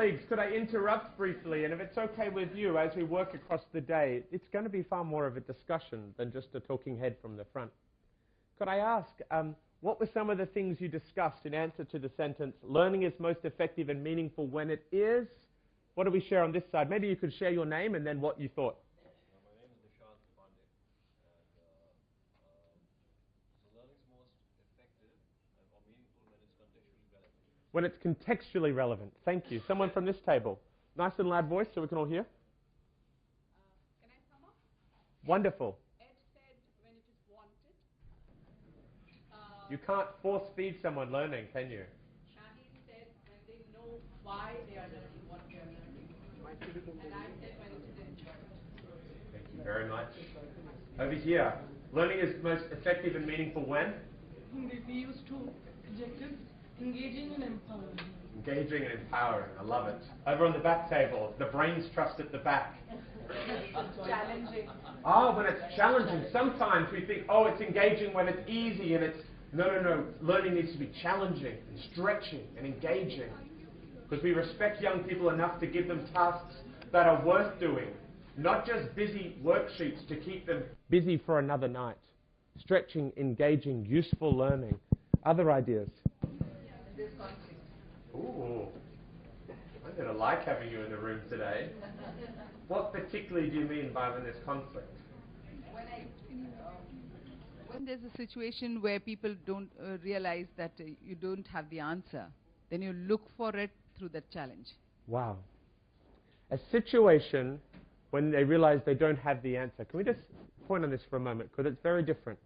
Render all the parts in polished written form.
Colleagues, could I interrupt briefly? And if it's okay with you, as we work across the day, it's going to be far more of a discussion than just a talking head from the front. Could I ask, what were some of the things you discussed in answer to the sentence, learning is most effective and meaningful when it is? What do we share on this side? Maybe you could share your name and then what you thought. My name is Nishant Pandey, and learning is most effective or meaningful when it's contextually relevant. When it's contextually relevant. Thank you. Someone from this table. Nice and loud voice so we can all hear. Can I sum up? Wonderful. Ed said when it is wanted. You can't force feed someone learning, can you? Shaheen said when they know why they are learning what they are learning. And I said when it is enjoyed. Thank you very much. Over here, learning is most effective and meaningful when? We use two adjectives, engaging and empowering. Engaging and empowering. I love it. Over on the back table, the brains trust at the back. Challenging. Oh, when it's challenging. Sometimes we think, oh, it's engaging when it's easy, and it's, no. Learning needs to be challenging and stretching and engaging. Because we respect young people enough to give them tasks that are worth doing. Not just busy worksheets to keep them busy for another night. Stretching, engaging, useful learning. Other ideas? Ooh, I'm going to like having you in the room today. What particularly do you mean by when there's conflict? When there's a situation where people don't realize that you don't have the answer, then you look for it through that challenge. Wow. A situation when they realize they don't have the answer. Can we just point on this for a moment? Because it's very different.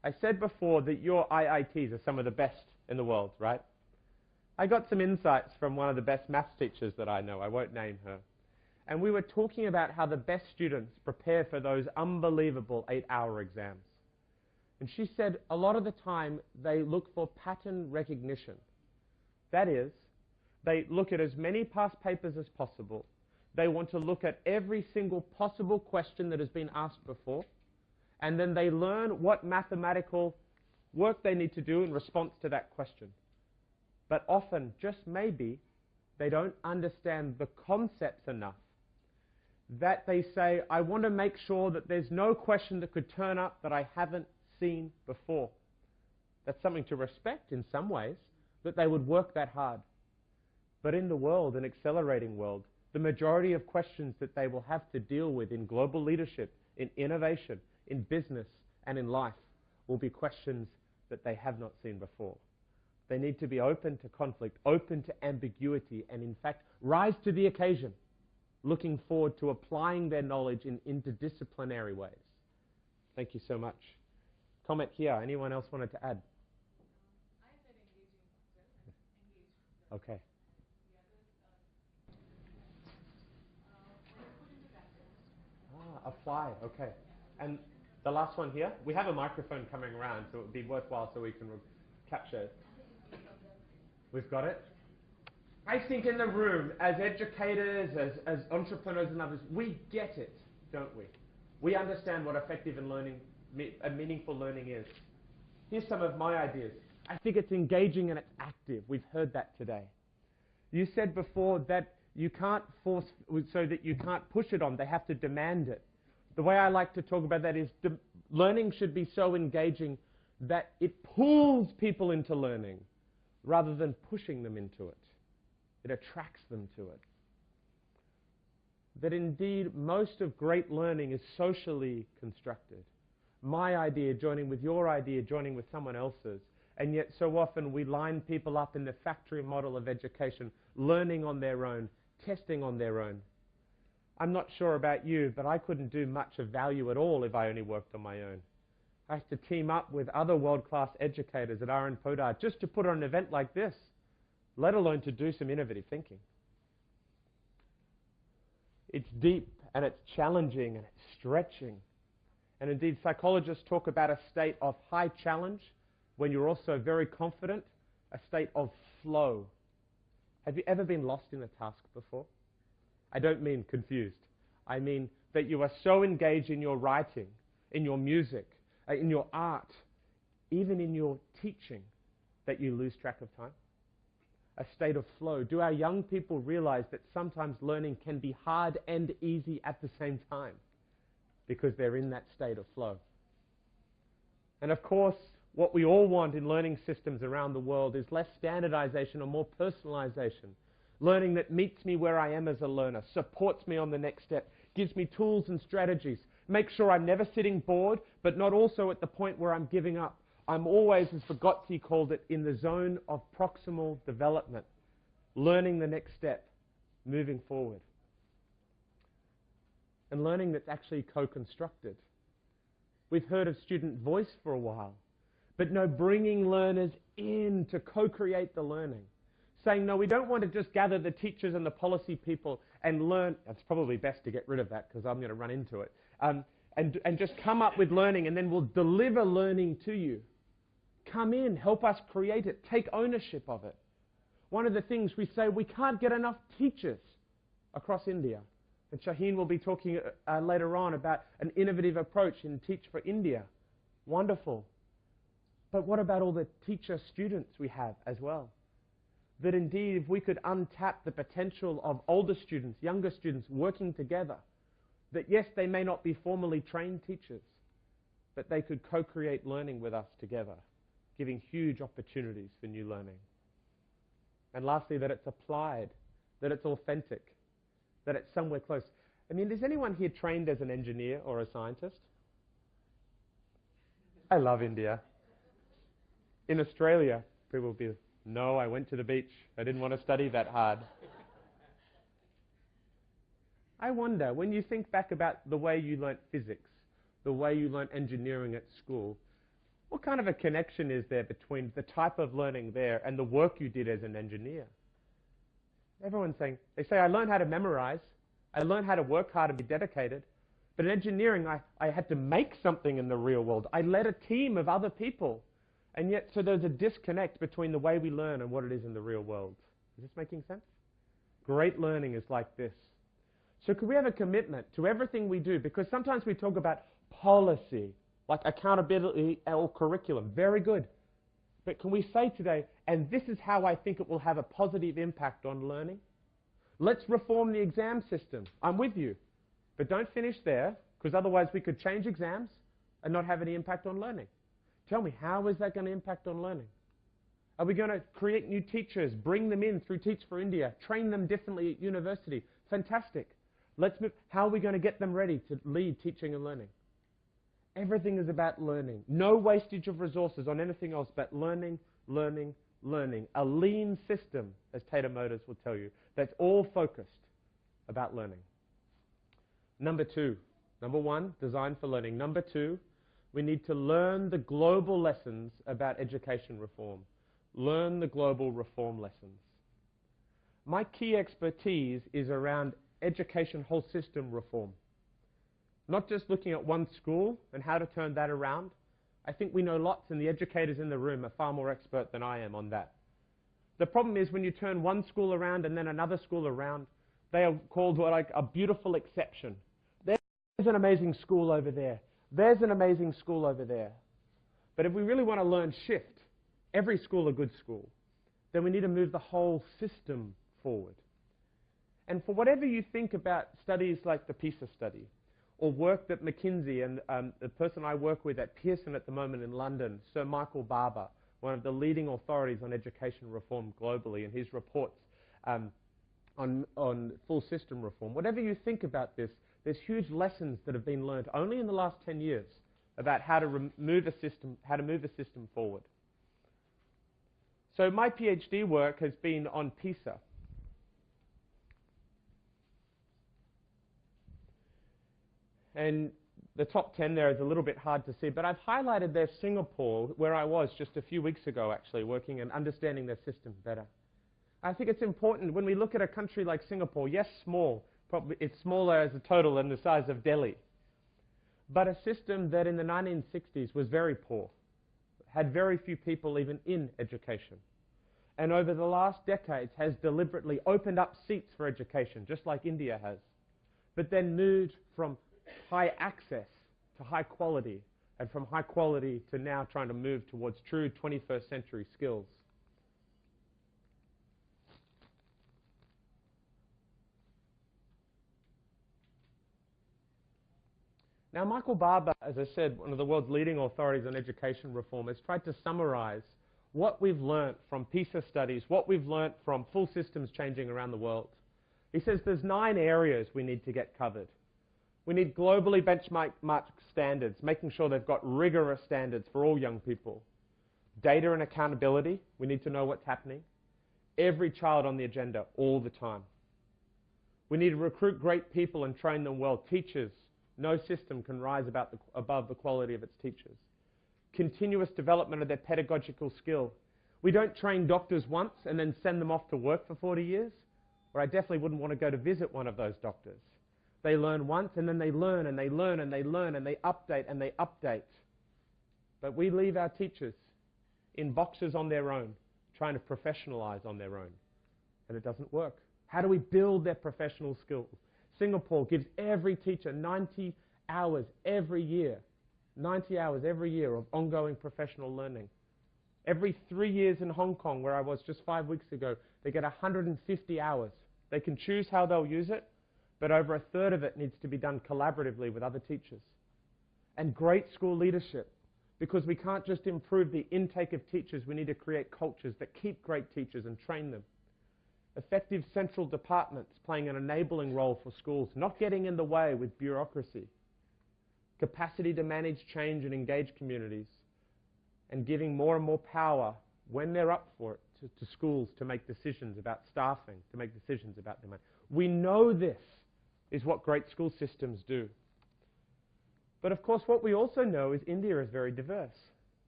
I said before that your IITs are some of the best in the world, right? I got some insights from one of the best maths teachers that I know. I won't name her. And we were talking about how the best students prepare for those unbelievable 8-hour exams. And she said a lot of the time they look for pattern recognition. That is, they look at as many past papers as possible. They want to look at every single possible question that has been asked before. And then they learn what mathematical work they need to do in response to that question. But often, just maybe, they don't understand the concepts enough that they say, I want to make sure that there's no question that could turn up that I haven't seen before. That's something to respect in some ways, that they would work that hard. But in the world, an accelerating world, the majority of questions that they will have to deal with in global leadership, in innovation, in business, and in life will be questions that they have not seen before. They need to be open to conflict, open to ambiguity, and in fact, rise to the occasion, looking forward to applying their knowledge in interdisciplinary ways. Thank you so much. Comment here. Anyone else wanted to add? I said engaging. Okay. Apply. Okay. And the last one here. We have a microphone coming around, so it would be worthwhile so we can capture it. We've got it. I think in the room, as educators, as entrepreneurs and others, we get it, don't we? We understand what effective and meaningful learning is. Here's some of my ideas. I think it's engaging and it's active. We've heard that today. You said before that you can't force, so that you can't push it on. They have to demand it. The way I like to talk about that is learning should be so engaging that it pulls people into learning rather than pushing them into it. It attracts them to it. That indeed most of great learning is socially constructed. My idea joining with your idea, joining with someone else's. And yet so often we line people up in the factory model of education, learning on their own, testing on their own. I'm not sure about you, but I couldn't do much of value at all if I only worked on my own. I have to team up with other world-class educators at Podar just to put on an event like this, let alone to do some innovative thinking. It's deep and it's challenging and it's stretching. And indeed, psychologists talk about a state of high challenge when you're also very confident, a state of flow. Have you ever been lost in a task before? I don't mean confused. I mean that you are so engaged in your writing, in your music, in your art, even in your teaching, that you lose track of time. a state of flow? Do our young people realize that sometimes learning can be hard and easy at the same time because they're in that state of flow? And of course, what we all want in learning systems around the world is less standardization or more personalization. Learning that meets me where I am as a learner, supports me on the next step, gives me tools and strategies, makes sure I'm never sitting bored, but not also at the point where I'm giving up. I'm always, as Vygotsky called it, in the zone of proximal development, learning the next step, moving forward. And learning that's actually co-constructed. We've heard of student voice for a while, but no, bringing learners in to co-create the learning. Saying, no, we don't want to just gather the teachers and the policy people and learn. It's probably best to get rid of that because I'm going to run into it. And just come up with learning, and then we'll deliver learning to you. Come in, help us create it, take ownership of it. One of the things we say, we can't get enough teachers across India. And Shaheen will be talking later on about an innovative approach in Teach for India. Wonderful. But what about all the teacher students we have as well? That indeed, if we could untap the potential of older students, younger students working together, that yes, they may not be formally trained teachers, but they could co-create learning with us together, giving huge opportunities for new learning. And lastly, that it's applied, that it's authentic, that it's somewhere close. I mean, is anyone here trained as an engineer or a scientist? I love India. In Australia, people will be, no, I went to the beach. I didn't want to study that hard. I wonder, when you think back about the way you learnt physics, the way you learnt engineering at school, what kind of a connection is there between the type of learning there and the work you did as an engineer? Everyone's saying, they say, I learned how to memorize, I learned how to work hard and be dedicated, but in engineering, I had to make something in the real world. I led a team of other people. And yet, so there's a disconnect between the way we learn and what it is in the real world. Is this making sense? Great learning is like this. So could we have a commitment to everything we do? Because sometimes we talk about policy, like accountability or curriculum. Very good. But can we say today, and this is how I think it will have a positive impact on learning? Let's reform the exam system. I'm with you. But don't finish there, because otherwise we could change exams and not have any impact on learning. Tell me, how is that going to impact on learning? Are we going to create new teachers, bring them in through Teach for India, train them differently at university? Fantastic. Let's move. How are we going to get them ready to lead teaching and learning? Everything is about learning. No wastage of resources on anything else but learning, learning, learning. A lean system, as Tata Motors will tell you, that's all focused about learning. Number two. Number one, design for learning. Number two, we need to learn the global lessons about education reform. Learn the global reform lessons. My key expertise is around education whole system reform. Not just looking at one school and how to turn that around. I think we know lots, and the educators in the room are far more expert than I am on that. The problem is when you turn one school around and then another school around, they are called like a beautiful exception. There's an amazing school over there. There's an amazing school over there. But if we really want to learn shift, every school a good school, then we need to move the whole system forward. And for whatever you think about studies like the PISA study, or work that McKinsey and the person I work with at Pearson at the moment in London, Sir Michael Barber, one of the leading authorities on education reform globally, and his reports on full system reform. Whatever you think about this, there's huge lessons that have been learned only in the last 10 years about how to move a system forward. So my PhD work has been on PISA. And the top 10 there is a little bit hard to see, but I've highlighted there Singapore, where I was just a few weeks ago actually, working and understanding their system better. I think it's important when we look at a country like Singapore, yes, small, probably it's smaller as a total than the size of Delhi, but a system that in the 1960s was very poor, had very few people even in education, and over the last decades has deliberately opened up seats for education, just like India has, but then moved from high access to high quality, and from high quality to now trying to move towards true 21st century skills. Now, Michael Barber, as I said, one of the world's leading authorities on education reform, has tried to summarize what we've learnt from PISA studies, what we've learnt from full systems changing around the world. He says there's 9 areas we need to get covered. We need globally benchmarked standards, making sure they've got rigorous standards for all young people. Data and accountability, we need to know what's happening. Every child on the agenda, all the time. We need to recruit great people and train them well. Teachers, no system can rise above the quality of its teachers. Continuous development of their pedagogical skill. We don't train doctors once and then send them off to work for 40 years, or I definitely wouldn't want to go to visit one of those doctors. They learn once and then they learn and they learn and they learn and they update and they update. But we leave our teachers in boxes on their own, trying to professionalize on their own. And it doesn't work. How do we build their professional skills? Singapore gives every teacher 90 hours every year. 90 hours every year of ongoing professional learning. Every 3 years in Hong Kong, where I was just 5 weeks ago, they get 150 hours. They can choose how they'll use it, but over a third of it needs to be done collaboratively with other teachers. And great school leadership, because we can't just improve the intake of teachers, we need to create cultures that keep great teachers and train them. Effective central departments playing an enabling role for schools, not getting in the way with bureaucracy. Capacity to manage change and engage communities, and giving more and more power, when they're up for it, to schools to make decisions about staffing, to make decisions about their money. We know this is what great school systems do. But of course, what we also know is India is very diverse.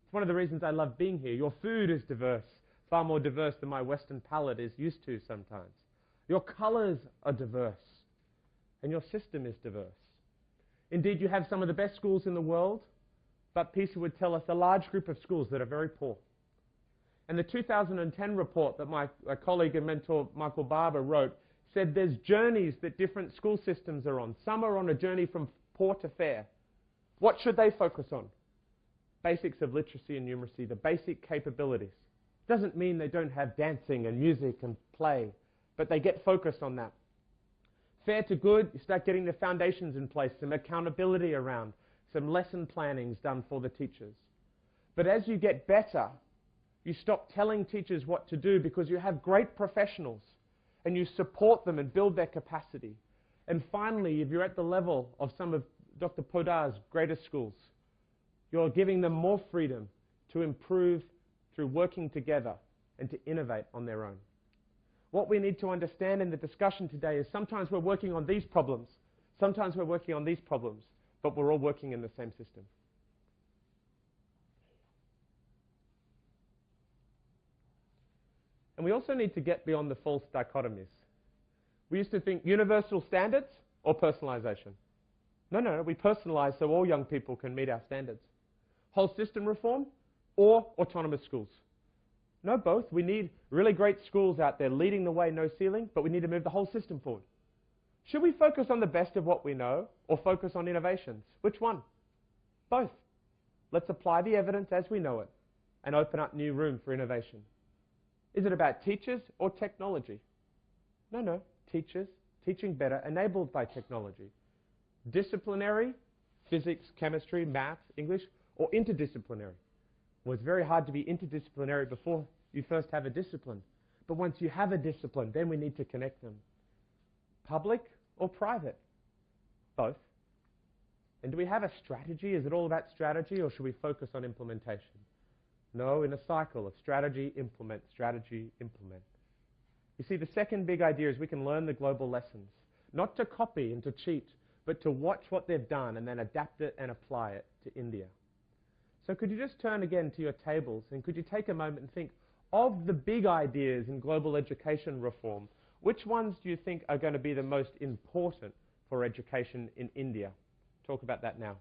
It's one of the reasons I love being here. Your food is diverse, far more diverse than my Western palate is used to sometimes. Your colors are diverse, and your system is diverse. Indeed, you have some of the best schools in the world, but PISA would tell us a large group of schools that are very poor. And the 2010 report that my colleague and mentor Michael Barber wrote said there's journeys that different school systems are on. Some are on a journey from poor to fair. What should they focus on? Basics of literacy and numeracy, the basic capabilities. Doesn't mean they don't have dancing and music and play, but they get focused on that. Fair to good, you start getting the foundations in place, some accountability around, some lesson plannings done for the teachers. But as you get better, you stop telling teachers what to do because you have great professionals and you support them and build their capacity. And finally, if you're at the level of some of Dr. Podar's greatest schools, you're giving them more freedom to improve through working together and to innovate on their own. What we need to understand in the discussion today is sometimes we're working on these problems, sometimes we're working on these problems, but we're all working in the same system. And we also need to get beyond the false dichotomies. We used to think universal standards or personalization. No, we personalize so all young people can meet our standards. Whole system reform or autonomous schools. No, both. We need really great schools out there leading the way, no ceiling, but we need to move the whole system forward. Should we focus on the best of what we know or focus on innovations? Which one? Both. Let's apply the evidence as we know it and open up new room for innovation. Is it about teachers or technology? No, teachers, teaching better, enabled by technology. Disciplinary, physics, chemistry, maths, English, or interdisciplinary? Well, it's very hard to be interdisciplinary before you first have a discipline. But once you have a discipline, then we need to connect them. Public or private? Both. And do we have a strategy? Is it all about strategy, or should we focus on implementation? No, in a cycle of strategy, implement, strategy, implement. You see, the second big idea is we can learn the global lessons. Not to copy and to cheat, but to watch what they've done and then adapt it and apply it to India. So could you just turn again to your tables and could you take a moment and think of the big ideas in global education reform, which ones do you think are going to be the most important for education in India? Talk about that now.